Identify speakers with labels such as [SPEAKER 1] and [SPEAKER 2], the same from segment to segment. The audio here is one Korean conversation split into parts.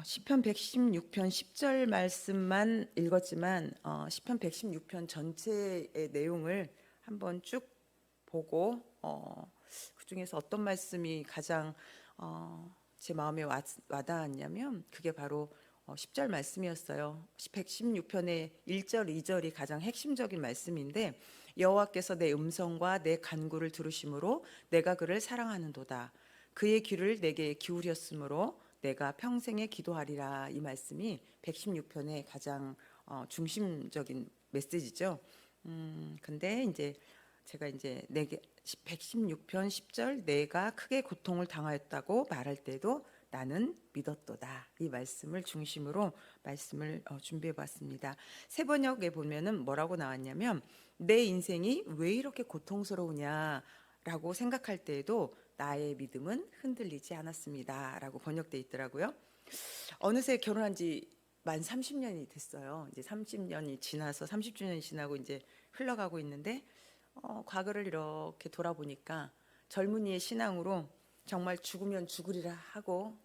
[SPEAKER 1] 시편 116편 10절 말씀만 읽었지만 시편 116편 전체의 내용을 한번 쭉 보고 그중에서 어떤 말씀이 가장 제 마음에 와닿았냐면 그게 바로 10절 말씀이었어요. 116편의 1절, 2절이 가장 핵심적인 말씀인데 여호와께서 내 음성과 내 간구를 들으심으로 내가 그를 사랑하는도다. 그의 귀를 내게 기울였으므로 내가 평생에 기도하리라. 이 말씀이 116편의 가장 중심적인 메시지죠. 근데 이제 제가 이제 116편 10절 내가 크게 고통을 당하였다고 말할 때도 나는 믿었도다. 이 말씀을 중심으로 말씀을 준비해 봤습니다. 세 번역에 보면은 뭐라고 나왔냐면 내 인생이 왜 이렇게 고통스러우냐라고 생각할 때에도 나의 믿음은 흔들리지 않았습니다라고 번역돼 있더라고요. 어느새 결혼한 지 만 30년이 됐어요. 이제 30년이 지나서 30주년이 지나고 이제 흘러가고 있는데 과거를 이렇게 돌아보니까 젊은이의 신앙으로 정말 죽으면 죽으리라 하고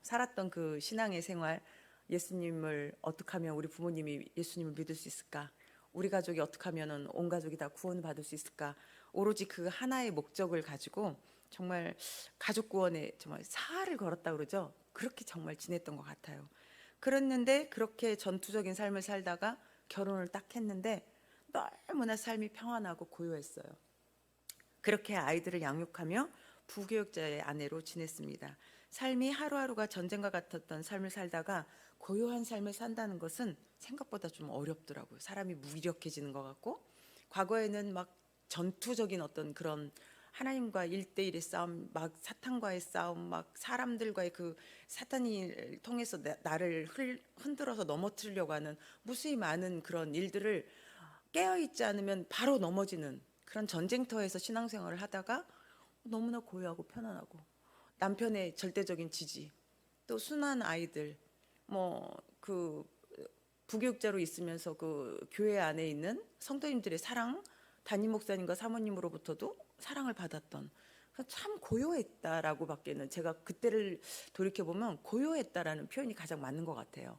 [SPEAKER 1] 살았던 그 신앙의 생활, 예수님을 어떻게 하면 우리 부모님이 예수님을 믿을 수 있을까? 우리 가족이 어떻게 하면은 온 가족이 다 구원받을 수 있을까? 오로지 그 하나의 목적을 가지고 정말 가족 구원에 정말 사활을 걸었다 그러죠. 그렇게 정말 지냈던 것 같아요. 그랬는데 그렇게 전투적인 삶을 살다가 결혼을 딱 했는데 너무나 삶이 평안하고 고요했어요. 그렇게 아이들을 양육하며 부교육자의 아내로 지냈습니다. 삶이 하루하루가 전쟁과 같았던 삶을 살다가 고요한 삶을 산다는 것은 생각보다 좀 어렵더라고요. 사람이 무기력해지는 것 같고 과거에는 막 전투적인 어떤 그런 하나님과 일대일의 싸움, 막 사탄과의 싸움, 막 사람들과의 그 사탄이 통해서 나를 흔들어서 넘어뜨리려고 하는 무수히 많은 그런 일들을 깨어있지 않으면 바로 넘어지는 그런 전쟁터에서 신앙생활을 하다가 너무나 고요하고 편안하고 남편의 절대적인 지지, 또 순한 아이들, 뭐 그 부교육자로 있으면서 그 교회 안에 있는 성도님들의 사랑, 담임 목사님과 사모님으로부터도 사랑을 받았던 참 고요했다라고밖에는 제가 그때를 돌이켜 보면 고요했다라는 표현이 가장 맞는 것 같아요.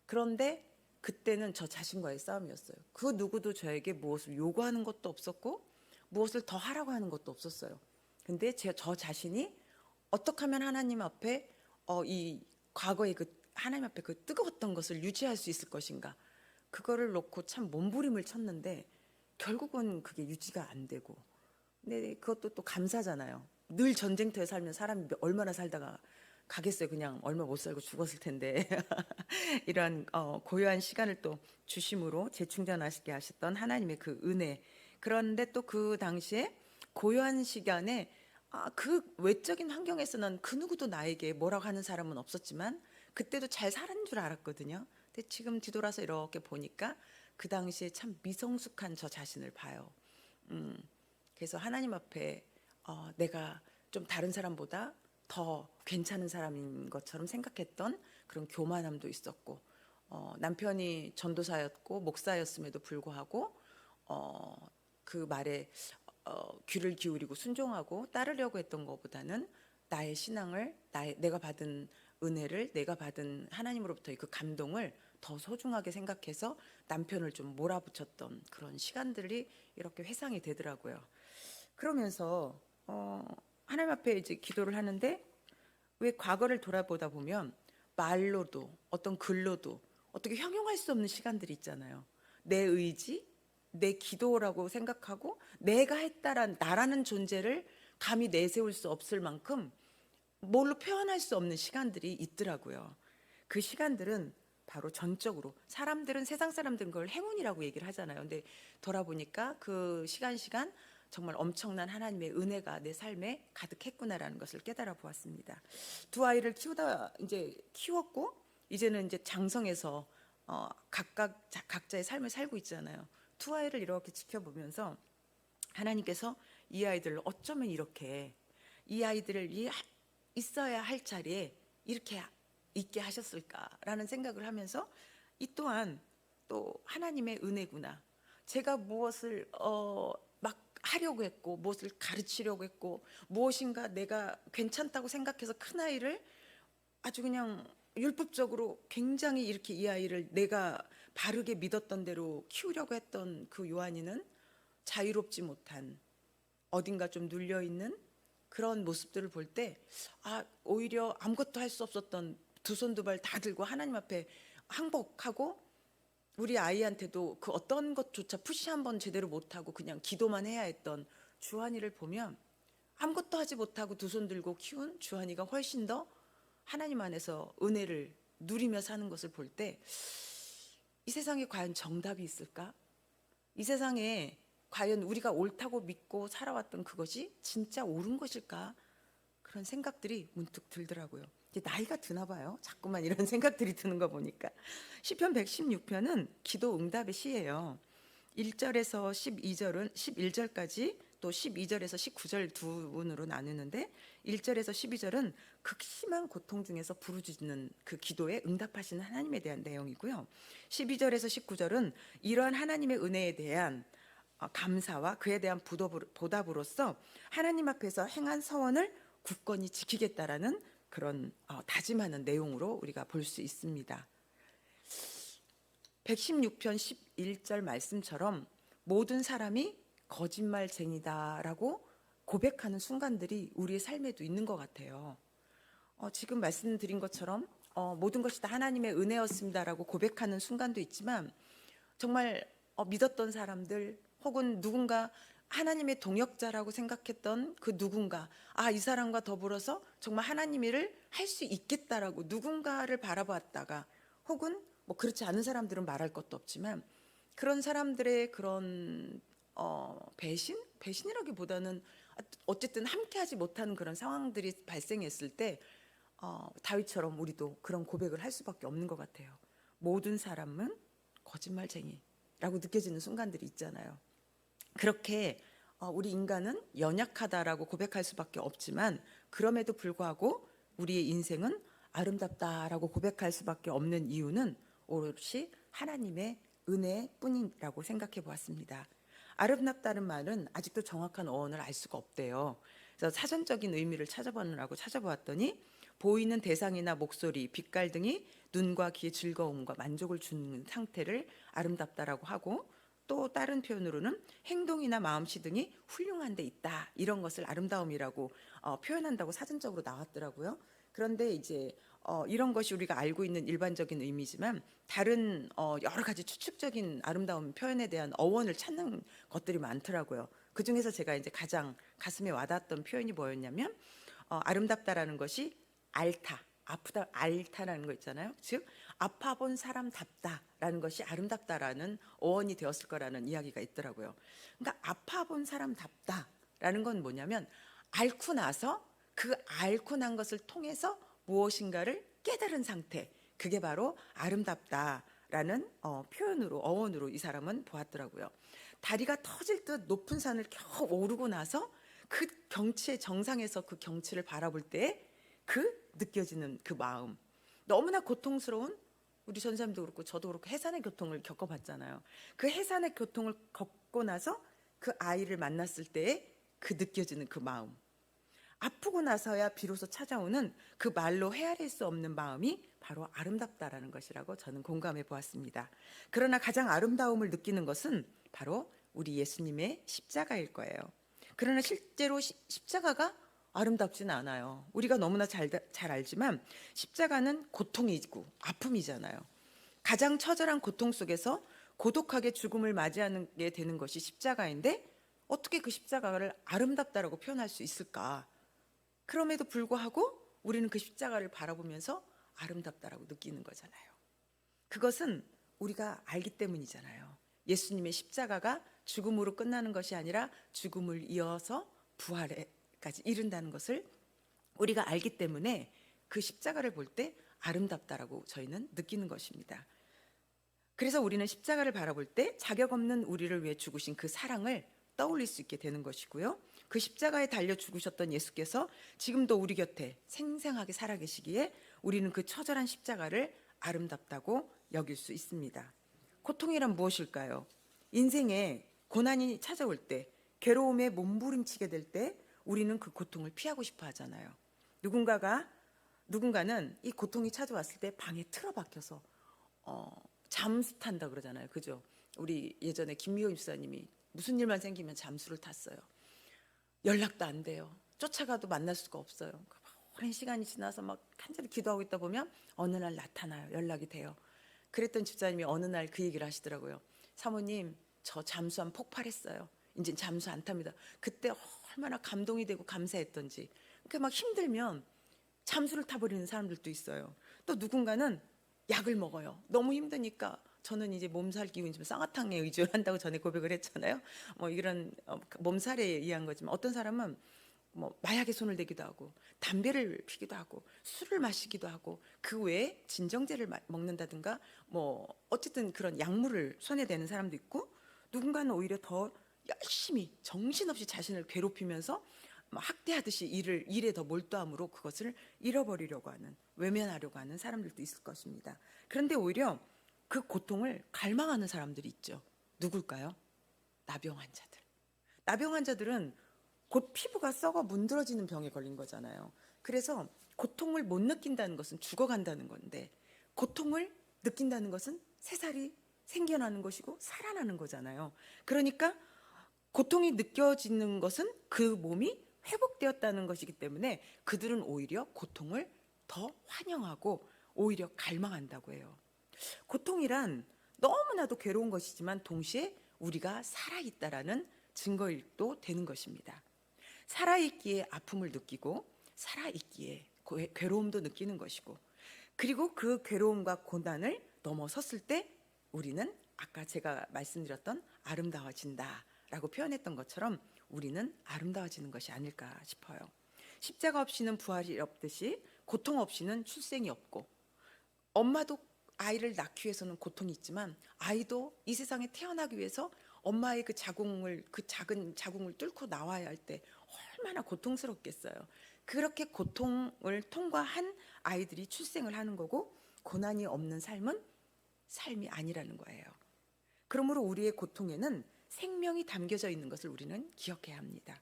[SPEAKER 1] 그런데 그때는 저 자신과의 싸움이었어요. 그 누구도 저에게 무엇을 요구하는 것도 없었고 무엇을 더 하라고 하는 것도 없었어요. 근데 저 자신이 어떻게 하면 하나님 앞에 이 과거의 그 하나님 앞에 그 뜨거웠던 것을 유지할 수 있을 것인가? 그거를 놓고 참 몸부림을 쳤는데 결국은 그게 유지가 안 되고. 근데 그것도 또 감사잖아요. 늘 전쟁터에 살면 사람이 얼마나 살다가 가겠어요. 그냥 얼마 못 살고 죽었을 텐데. 이러한 고요한 시간을 또 주심으로 재충전하시게 하셨던 하나님의 그 은혜. 그런데 또 그 당시에 고요한 시간에 그 외적인 환경에서는 그 누구도 나에게 뭐라고 하는 사람은 없었지만 그때도 잘 살은 줄 알았거든요. 근데 지금 뒤돌아서 이렇게 보니까 그 당시에 참 미성숙한 저 자신을 봐요. 그래서 하나님 앞에 내가 좀 다른 사람보다 더 괜찮은 사람인 것처럼 생각했던 그런 교만함도 있었고 남편이 전도사였고 목사였음에도 불구하고 그 말에 귀를 기울이고 순종하고 따르려고 했던 것보다는 나의 신앙을 내가 받은 은혜를 내가 받은 하나님으로부터의 그 감동을 더 소중하게 생각해서 남편을 좀 몰아붙였던 그런 시간들이 이렇게 회상이 되더라고요. 그러면서 하나님 앞에 이제 기도를 하는데 왜 과거를 돌아보다 보면 말로도 어떤 글로도 어떻게 형용할 수 없는 시간들이 있잖아요. 내 의지, 내 기도라고 생각하고 내가 했다란 나라는 존재를 감히 내세울 수 없을 만큼 뭘로 표현할 수 없는 시간들이 있더라고요. 그 시간들은 바로 전적으로 사람들은 세상 사람들은 그걸 행운이라고 얘기를 하잖아요. 근데 돌아보니까 그 시간 정말 엄청난 하나님의 은혜가 내 삶에 가득했구나라는 것을 깨달아 보았습니다. 두 아이를 키우다 이제 키웠고 이제는 이제 장성해서 각자의 삶을 살고 있잖아요. 두 아이를 이렇게 지켜보면서 하나님께서 이 아이들을 어쩌면 이렇게 이 아이들을 있어야 할 자리에 이렇게 있게 하셨을까라는 생각을 하면서 이 또한 또 하나님의 은혜구나. 제가 무엇을 막 하려고 했고 무엇을 가르치려고 했고 무엇인가 내가 괜찮다고 생각해서 큰 아이를 아주 그냥 율법적으로 굉장히 이렇게 이 아이를 내가 바르게 믿었던 대로 키우려고 했던 그 요한이는 자유롭지 못한, 어딘가 좀 눌려 있는 그런 모습들을 볼 때, 오히려 아무것도 할 수 없었던, 두 손 두 발 다 들고 하나님 앞에 항복하고, 우리 아이한테도 그 어떤 것조차 푸시 한번 제대로 못하고 그냥 기도만 해야 했던 주한이를 보면, 아무것도 하지 못하고 두 손 들고 키운 주한이가 훨씬 더 하나님 안에서 은혜를 누리며 사는 것을 볼 때, 이 세상에 과연 정답이 있을까? 이 세상에 과연 우리가 옳다고 믿고 살아왔던 그것이 진짜 옳은 것일까? 그런 생각들이 문득 들더라고요. 이제 나이가 드나 봐요. 자꾸만 이런 생각들이 드는 거 보니까. 시편 116편은 기도 응답의 시예요. 1절에서 12절은 11절까지, 또 12절에서 19절 두 부분으로 나누는데, 1절에서 12절은 극심한 고통 중에서 부르짖는 그 기도에 응답하시는 하나님에 대한 내용이고요. 12절에서 19절은 이러한 하나님의 은혜에 대한 감사와 그에 대한 보답으로서 하나님 앞에서 행한 서원을 굳건히 지키겠다라는 그런 다짐하는 내용으로 우리가 볼 수 있습니다. 116편 11절 말씀처럼 모든 사람이 거짓말쟁이다라고 고백하는 순간들이 우리의 삶에도 있는 것 같아요. 지금 말씀드린 것처럼 모든 것이 다 하나님의 은혜였습니다라고 고백하는 순간도 있지만, 정말 믿었던 사람들, 혹은 누군가 하나님의 동역자라고 생각했던 그 누군가, 이 사람과 더불어서 정말 하나님의 일을 할 수 있겠다라고 누군가를 바라봤다가, 혹은 뭐 그렇지 않은 사람들은 말할 것도 없지만, 그런 사람들의 그런 배신이라기보다는 어쨌든 함께하지 못하는 그런 상황들이 발생했을 때, 다윗처럼 우리도 그런 고백을 할 수밖에 없는 것 같아요. 모든 사람은 거짓말쟁이라고 느껴지는 순간들이 있잖아요. 그렇게 우리 인간은 연약하다라고 고백할 수밖에 없지만, 그럼에도 불구하고 우리의 인생은 아름답다라고 고백할 수밖에 없는 이유는 오롯이 하나님의 은혜뿐이라고 생각해 보았습니다. 아름답다는 말은 아직도 정확한 어원을 알 수가 없대요. 그래서 사전적인 의미를 찾아보았더니, 보이는 대상이나 목소리, 빛깔 등이 눈과 귀의 즐거움과 만족을 주는 상태를 아름답다라고 하고, 또 다른 표현으로는 행동이나 마음씨 등이 훌륭한 데 있다, 이런 것을 아름다움이라고 표현한다고 사전적으로 나왔더라고요. 그런데 이제 이런 것이 우리가 알고 있는 일반적인 의미지만, 다른 여러 가지 추측적인 아름다움 표현에 대한 어원을 찾는 것들이 많더라고요. 그 중에서 제가 이제 가장 가슴에 와닿았던 표현이 뭐였냐면, 아름답다라는 것이 아프다, 앓다라는 거 있잖아요. 즉 아파본 사람답다라는 것이 아름답다라는 어원이 되었을 거라는 이야기가 있더라고요. 그러니까 아파본 사람답다라는 건 뭐냐면, 앓고 나서 그 앓고 난 것을 통해서 무엇인가를 깨달은 상태, 그게 바로 아름답다라는 표현으로, 어원으로 이 사람은 보았더라고요. 다리가 터질 듯 높은 산을 겨우 오르고 나서 그 경치의 정상에서 그 경치를 바라볼 때 그 느껴지는 그 마음, 너무나 고통스러운, 우리 전사님도 그렇고 저도 그렇고 해산의 고통을 겪어봤잖아요. 그 해산의 고통을 겪고 나서 그 아이를 만났을 때의 그 느껴지는 그 마음, 아프고 나서야 비로소 찾아오는 그 말로 헤아릴 수 없는 마음이 바로 아름답다라는 것이라고 저는 공감해 보았습니다. 그러나 가장 아름다움을 느끼는 것은 바로 우리 예수님의 십자가일 거예요. 그러나 실제로 십자가가 아름답지는 않아요. 우리가 너무나 잘 알지만 십자가는 고통이고 아픔이잖아요. 가장 처절한 고통 속에서 고독하게 죽음을 맞이하게 되는 것이 십자가인데, 어떻게 그 십자가를 아름답다라고 표현할 수 있을까? 그럼에도 불구하고 우리는 그 십자가를 바라보면서 아름답다라고 느끼는 거잖아요. 그것은 우리가 알기 때문이잖아요. 예수님의 십자가가 죽음으로 끝나는 것이 아니라 죽음을 이어서 부활에까지 이른다는 것을 우리가 알기 때문에 그 십자가를 볼 때 아름답다라고 저희는 느끼는 것입니다. 그래서 우리는 십자가를 바라볼 때 자격 없는 우리를 위해 죽으신 그 사랑을 떠올릴 수 있게 되는 것이고요. 그 십자가에 달려 죽으셨던 예수께서 지금도 우리 곁에 생생하게 살아계시기에 우리는 그 처절한 십자가를 아름답다고 여길 수 있습니다. 고통이란 무엇일까요? 인생에 고난이 찾아올 때, 괴로움에 몸부림치게 될 때 우리는 그 고통을 피하고 싶어 하잖아요. 누군가가 누군가는 이 고통이 찾아왔을 때 방에 틀어박혀서 잠수 탄다 그러잖아요. 그죠? 우리 예전에 김미호 집사님이 무슨 일만 생기면 잠수를 탔어요. 연락도 안 돼요. 쫓아가도 만날 수가 없어요. 오랜 시간이 지나서 막 간절히 기도하고 있다 보면 어느 날 나타나요. 연락이 돼요. 그랬던 집사님이 어느 날 그 얘기를 하시더라고요. 사모님, 저 잠수함 폭발했어요. 이제 잠수 안 탑니다. 그때 얼마나 감동이 되고 감사했던지. 그러니까 막 힘들면 잠수를 타버리는 사람들도 있어요. 또 누군가는 약을 먹어요. 너무 힘드니까. 저는 이제 몸살 기운이지만 쌍화탕에 의존한다고 전에 고백을 했잖아요. 뭐 이런 몸살에 의한 거지만 어떤 사람은 뭐 마약에 손을 대기도 하고 담배를 피기도 하고 술을 마시기도 하고 그 외에 진정제를 먹는다든가 뭐 어쨌든 그런 약물을 손에 대는 사람도 있고, 누군가는 오히려 더 열심히 정신없이 자신을 괴롭히면서 학대하듯이 일에 더 몰두함으로 그것을 잃어버리려고 하는, 외면하려고 하는 사람들도 있을 것입니다. 그런데 오히려 그 고통을 갈망하는 사람들이 있죠. 누굴까요? 나병 환자들. 나병 환자들은 곧 피부가 썩어 문드러지는 병에 걸린 거잖아요. 그래서 고통을 못 느낀다는 것은 죽어간다는 건데, 고통을 느낀다는 것은 새살이 생겨나는 것이고 살아나는 거잖아요. 그러니까 고통이 느껴지는 것은 그 몸이 회복되었다는 것이기 때문에 그들은 오히려 고통을 더 환영하고 오히려 갈망한다고 해요. 고통이란 너무나도 괴로운 것이지만 동시에 우리가 살아있다라는 증거일도 되는 것입니다. 살아있기에 아픔을 느끼고 살아있기에 괴로움도 느끼는 것이고, 그리고 그 괴로움과 고난을 넘어섰을 때 우리는 아까 제가 말씀드렸던 아름다워진다라고 표현했던 것처럼 우리는 아름다워지는 것이 아닐까 싶어요. 십자가 없이는 부활이 없듯이 고통 없이는 출생이 없고, 엄마도 아이를 낳기 위해서는 고통이 있지만 아이도 이 세상에 태어나기 위해서 엄마의 그 작은 자궁을 뚫고 나와야 할 때 얼마나 고통스럽겠어요. 그렇게 고통을 통과한 아이들이 출생을 하는 거고, 고난이 없는 삶은 삶이 아니라는 거예요. 그러므로 우리의 고통에는 생명이 담겨져 있는 것을 우리는 기억해야 합니다.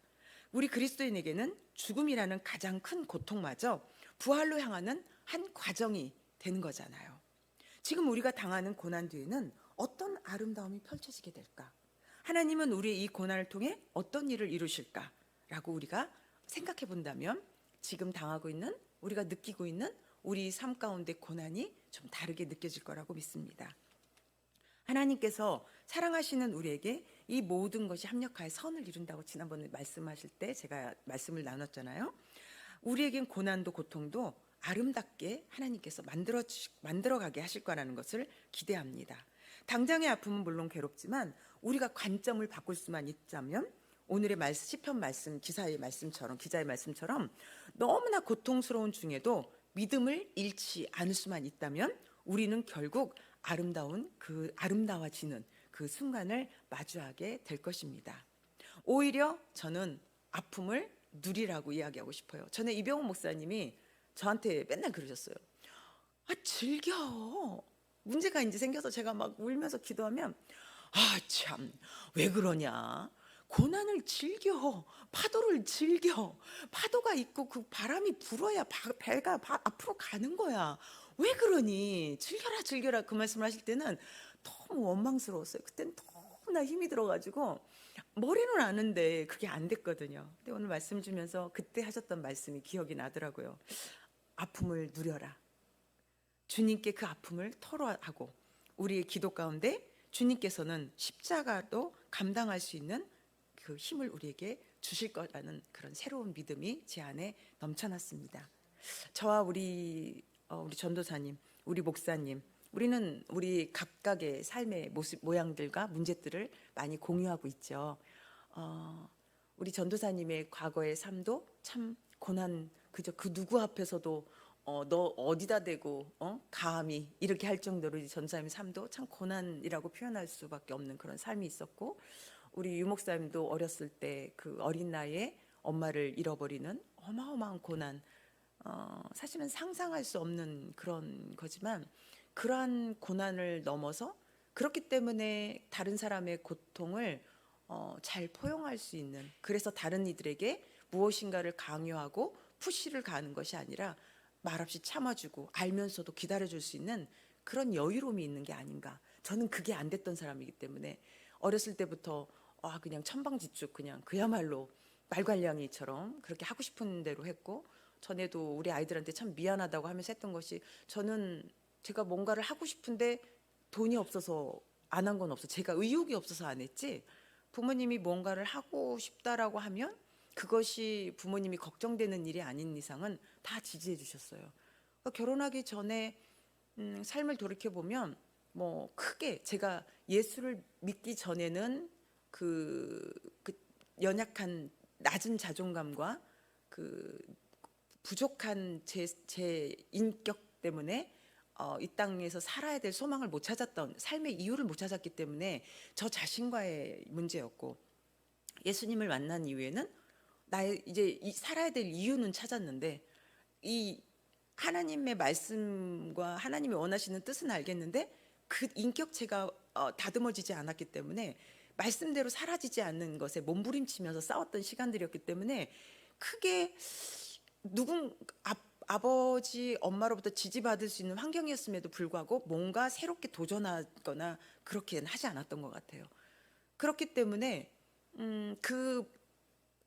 [SPEAKER 1] 우리 그리스도인에게는 죽음이라는 가장 큰 고통마저 부활로 향하는 한 과정이 되는 거잖아요. 지금 우리가 당하는 고난 뒤에는 어떤 아름다움이 펼쳐지게 될까? 하나님은 우리의 이 고난을 통해 어떤 일을 이루실까라고 우리가 생각해 본다면 지금 당하고 있는, 우리가 느끼고 있는 우리 삶 가운데 고난이 좀 다르게 느껴질 거라고 믿습니다. 하나님께서 사랑하시는 우리에게 이 모든 것이 합력하여 선을 이룬다고 지난번에 말씀하실 때 제가 말씀을 나눴잖아요. 우리에겐 고난도 고통도 아름답게 하나님께서 만들어가게 하실 거라는 것을 기대합니다. 당장의 아픔은 물론 괴롭지만 우리가 관점을 바꿀 수만 있다면 오늘의 시편 말씀, 기자의 말씀처럼 너무나 고통스러운 중에도 믿음을 잃지 않을 수만 있다면 우리는 결국 아름다워지는 그 순간을 마주하게 될 것입니다. 오히려 저는 아픔을 누리라고 이야기하고 싶어요. 전에 이병헌 목사님이 저한테 맨날 그러셨어요. 즐겨. 문제가 이제 생겨서 제가 막 울면서 기도하면 참, 왜 그러냐. 고난을 즐겨. 파도를 즐겨. 파도가 있고 그 바람이 불어야 배가 앞으로 가는 거야. 왜 그러니? 즐겨라. 그 말씀을 하실 때는 너무 원망스러웠어요. 그때는 너무나 힘이 들어가지고 머리는 아는데 그게 안 됐거든요. 근데 오늘 말씀 주면서 그때 하셨던 말씀이 기억이 나더라고요. 아픔을 누려라. 주님께 그 아픔을 토로하고 우리의 기도 가운데 주님께서는 십자가도 감당할 수 있는 그 힘을 우리에게 주실 거라는 그런 새로운 믿음이 제 안에 넘쳐났습니다. 저와 우리 전도사님, 우리 목사님, 우리는 우리 각각의 삶의 모양들과 문제들을 많이 공유하고 있죠. 우리 전도사님의 과거의 삶도 참 고난, 그저 그 누구 앞에서도 너 어디다 대고 감히 이렇게 할 정도로 전도사님의 삶도 참 고난이라고 표현할 수밖에 없는 그런 삶이 있었고, 우리 유 목사님도 어렸을 때 그 어린 나이에 엄마를 잃어버리는 어마어마한 고난, 사실은 상상할 수 없는 그런 거지만 그러한 고난을 넘어서 그렇기 때문에 다른 사람의 고통을 잘 포용할 수 있는, 그래서 다른 이들에게 무엇인가를 강요하고 푸시를 가는 것이 아니라 말없이 참아주고 알면서도 기다려줄 수 있는 그런 여유로움이 있는 게 아닌가. 저는 그게 안 됐던 사람이기 때문에 어렸을 때부터 그냥 천방지축 그냥 그야말로 말괄량이처럼 그렇게 하고 싶은 대로 했고, 전에도 우리 아이들한테 참 미안하다고 하면서 했던 것이, 저는 제가 뭔가를 하고 싶은데 돈이 없어서 안 한 건 없어. 제가 의욕이 없어서 안 했지. 부모님이 뭔가를 하고 싶다라고 하면 그것이 부모님이 걱정되는 일이 아닌 이상은 다 지지해 주셨어요. 그러니까 결혼하기 전에 삶을 돌이켜 보면 뭐 크게 제가 예수를 믿기 전에는 그 연약한 낮은 자존감과 그 부족한 제 인격 때문에 이 땅에서 살아야 될 소망을 못 찾았던, 삶의 이유를 못 찾았기 때문에 저 자신과의 문제였고, 예수님을 만난 이후에는 나의 이제 살아야 될 이유는 찾았는데, 이 하나님의 말씀과 하나님이 원하시는 뜻은 알겠는데 그 인격체가 다듬어지지 않았기 때문에 말씀대로 사라지지 않는 것에 몸부림치면서 싸웠던 시간들이었기 때문에 크게 아버지 엄마로부터 지지받을 수 있는 환경이었음에도 불구하고 뭔가 새롭게 도전하거나 그렇게는 하지 않았던 것 같아요. 그렇기 때문에 그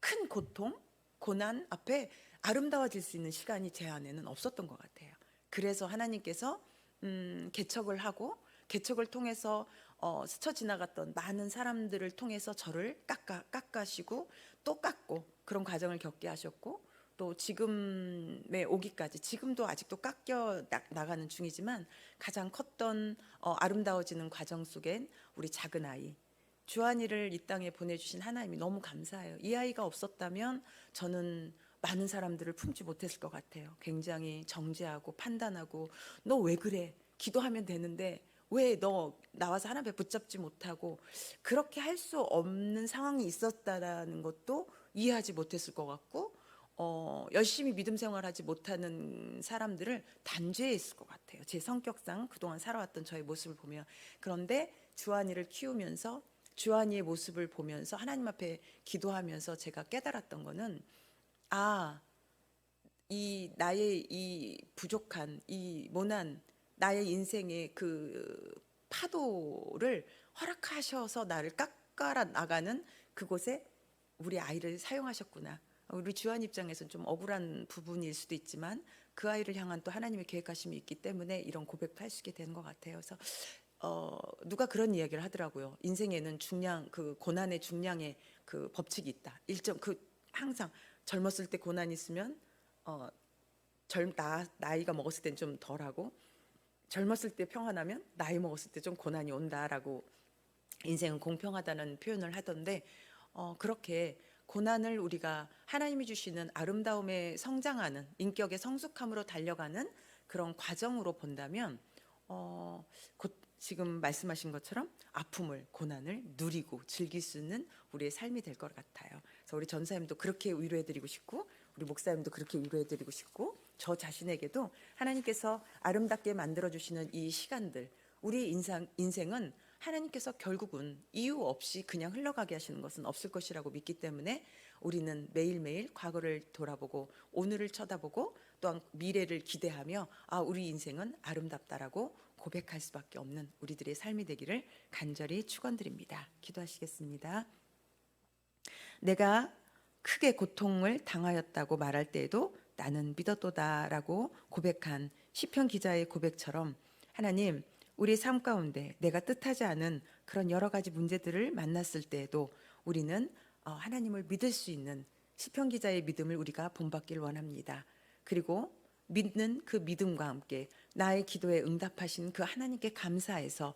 [SPEAKER 1] 큰 고통, 고난 앞에 아름다워질 수 있는 시간이 제 안에는 없었던 것 같아요. 그래서 하나님께서 개척을 하고, 개척을 통해서 스쳐 지나갔던 많은 사람들을 통해서 저를 깎아시고 또 깎고 그런 과정을 겪게 하셨고, 또 지금에 오기까지, 지금도 아직도 깎여 나가는 중이지만 가장 컸던 아름다워지는 과정 속엔 우리 작은 아이 주한이를 이 땅에 보내주신 하나님이 너무 감사해요. 이 아이가 없었다면 저는 많은 사람들을 품지 못했을 것 같아요. 굉장히 정죄하고 판단하고, 너 왜 그래? 기도하면 되는데 왜 너 나와서 하나님 앞에 붙잡지 못하고, 그렇게 할 수 없는 상황이 있었다라는 것도 이해하지 못했을 것 같고, 열심히 믿음 생활하지 못하는 사람들을 단죄했을 것 같아요. 제 성격상 그동안 살아왔던 저의 모습을 보면. 그런데 주한이를 키우면서, 주한이의 모습을 보면서 하나님 앞에 기도하면서 제가 깨달았던 거는, 이 나의 이 부족한, 이 모난 나의 인생의 그 파도를 허락하셔서 나를 깎아 나가는 그곳에 우리 아이를 사용하셨구나. 우리 주한 입장에서는 좀 억울한 부분일 수도 있지만 그 아이를 향한 또 하나님의 계획하심이 있기 때문에 이런 고백도 할 수 있게 되는 것 같아요. 그래서 누가 그런 이야기를 하더라고요. 인생에는 중량, 그 고난의 중량의 그 법칙이 있다. 일정 항상 젊었을 때 고난이 있으면 어, 나이가 먹었을 땐 좀 덜하고, 젊었을 때 평안하면 나이 먹었을 때 좀 고난이 온다라고 인생은 공평하다는 표현을 하던데, 그렇게 고난을 우리가 하나님이 주시는 아름다움에 성장하는, 인격의 성숙함으로 달려가는 그런 과정으로 본다면 곧 지금 말씀하신 것처럼 아픔을, 고난을 누리고 즐길 수 있는 우리의 삶이 될 것 같아요. 그래서 우리 전사님도 그렇게 위로해드리고 싶고, 우리 목사님도 그렇게 위로해드리고 싶고, 저 자신에게도 하나님께서 아름답게 만들어주시는 이 시간들, 우리 인생은 하나님께서 결국은 이유 없이 그냥 흘러가게 하시는 것은 없을 것이라고 믿기 때문에 우리는 매일매일 과거를 돌아보고 오늘을 쳐다보고 또한 미래를 기대하며 우리 인생은 아름답다라고 고백할 수밖에 없는 우리들의 삶이 되기를 간절히 축원드립니다. 기도하시겠습니다. 내가 크게 고통을 당하였다고 말할 때에도 나는 믿었도다라고 고백한 시편 기자의 고백처럼, 하나님, 우리 삶 가운데 내가 뜻하지 않은 그런 여러 가지 문제들을 만났을 때에도 우리는 하나님을 믿을 수 있는 시편 기자의 믿음을 우리가 본받길 원합니다. 그리고 믿는 그 믿음과 함께 나의 기도에 응답하신 그 하나님께 감사해서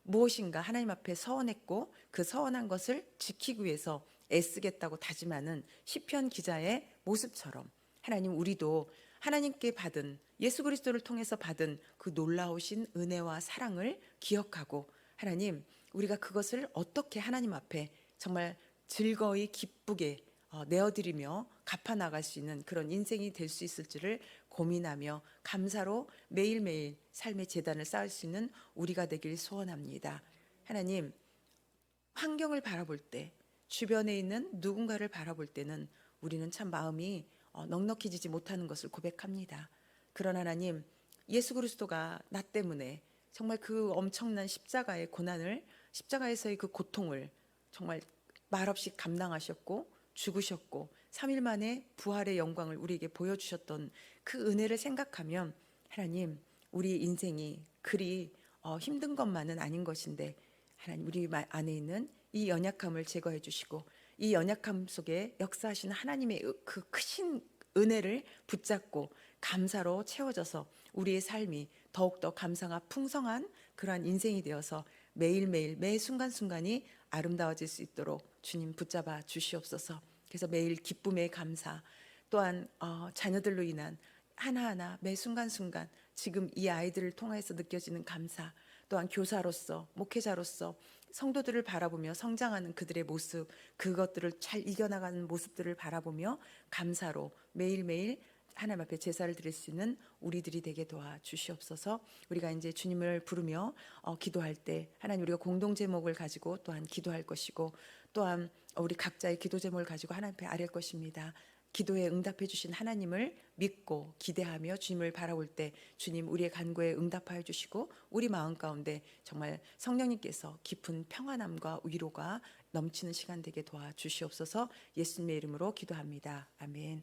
[SPEAKER 1] 무엇인가 하나님 앞에 서원했고 그 서원한 것을 지키기 위해서 애쓰겠다고 다짐하는 시편 기자의 모습처럼, 하나님, 우리도 하나님께 받은, 예수 그리스도를 통해서 받은 그 놀라우신 은혜와 사랑을 기억하고, 하나님, 우리가 그것을 어떻게 하나님 앞에 정말 즐거이 기쁘게 내어드리며 갚아나갈 수 있는 그런 인생이 될 수 있을지를 고민하며 감사로 매일매일 삶의 재단을 쌓을 수 있는 우리가 되길 소원합니다. 하나님, 환경을 바라볼 때, 주변에 있는 누군가를 바라볼 때는 우리는 참 마음이 넉넉해지지 못하는 것을 고백합니다. 그런 하나님, 예수 그리스도가 나 때문에 정말 그 엄청난 십자가의 고난을, 십자가에서의 그 고통을 정말 말없이 감당하셨고 죽으셨고 3일 만에 부활의 영광을 우리에게 보여주셨던 그 은혜를 생각하면 하나님, 우리 인생이 그리 힘든 것만은 아닌 것인데 하나님, 우리 안에 있는 이 연약함을 제거해 주시고 이 연약함 속에 역사하시는 하나님의 그 크신 은혜를 붙잡고 감사로 채워져서 우리의 삶이 더욱더 감사가 풍성한 그러한 인생이 되어서 매일매일 매 순간순간이 아름다워질 수 있도록 주님 붙잡아 주시옵소서. 그래서 매일 기쁨의 감사, 또한 자녀들로 인한 하나하나 매 순간순간 지금 이 아이들을 통해서 느껴지는 감사, 또한 교사로서 목회자로서 성도들을 바라보며 성장하는 그들의 모습, 그것들을 잘 이겨나가는 모습들을 바라보며 감사로 매일매일 하나님 앞에 제사를 드릴 수 있는 우리들이 되게 도와 주시옵소서. 우리가 이제 주님을 부르며 기도할 때 하나님, 우리가 공동 제목을 가지고 또한 기도할 것이고, 또한 우리 각자의 기도 제목을 가지고 하나님 앞에 아뢰 것입니다. 기도에 응답해 주신 하나님을 믿고 기대하며 주님을 바라볼 때 주님, 우리의 간구에 응답하여 주시고 우리 마음 가운데 정말 성령님께서 깊은 평안함과 위로가 넘치는 시간 되게 도와주시옵소서. 예수님의 이름으로 기도합니다. 아멘.